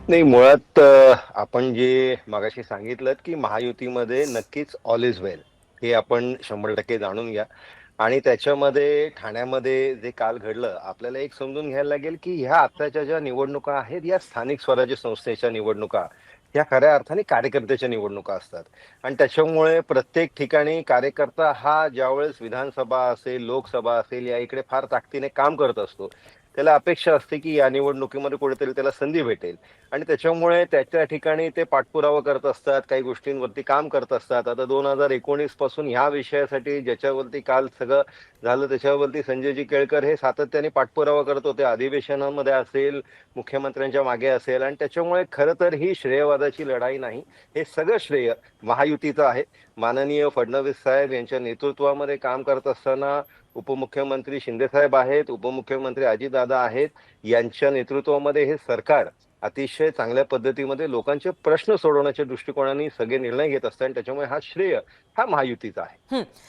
नाही, मुळात आपण जे मगाशी सांगितलंत, की महायुतीमध्ये नक्कीच ऑल इज वेल हे आपण 100% जाणून घ्या. आणि त्याच्यामध्ये ठाण्यामध्ये जे काल घडलं, आपल्याला एक समजून घ्यायला लागेल, की ह्या आत्ताच्या ज्या निवडणुका आहेत, या स्थानिक स्वराज्य संस्थेच्या निवडणुका, ह्या खऱ्या अर्थाने कार्यकर्त्याच्या निवडणुका असतात. आणि त्याच्यामुळे प्रत्येक ठिकाणी कार्यकर्ता हा ज्यावेळेस विधानसभा असेल, लोकसभा असेल, या इकडे फार ताकदीने काम करत असतो. त्याला अपेक्षा असते, की या निवडणुकीमध्ये कुठेतरी त्याला संधी भेटेल. आणि त्याच्यामुळे त्या ठिकाणी ते पाठपुरावा करत असतात, काही गोष्टींवरती काम करत असतात. आता 2019 पासून ह्या विषयासाठी ज्याच्यावरती काल सगळं झालं, त्याच्यावरती संजयजी केळकर हे सातत्याने पाठपुरावा करत होते. अधिवेशनामध्ये असेल, मुख्यमंत्र्यांच्या मागे असेल. आणि त्याच्यामुळे खरं तर ही श्रेयवादाची लढाई नाही. हे सगळं श्रेय महायुतीचं आहे. माननीय फडणवीस साहेब यांच्या नेतृत्वामध्ये काम करत असताना उपमुख्यमंत्री शिंदेसाहेब आहेत, उपमुख्यमंत्री अजितदादा आहेत. यांच्या नेतृत्वामध्ये हे सरकार अतिशय चांगल्या पद्धतीमध्ये लोकांचे प्रश्न सोडवण्याच्या दृष्टिकोनाने सगळे निर्णय घेत असतात आणि त्याच्यामुळे हा श्रेय हा महायुतीचा आहे. हं.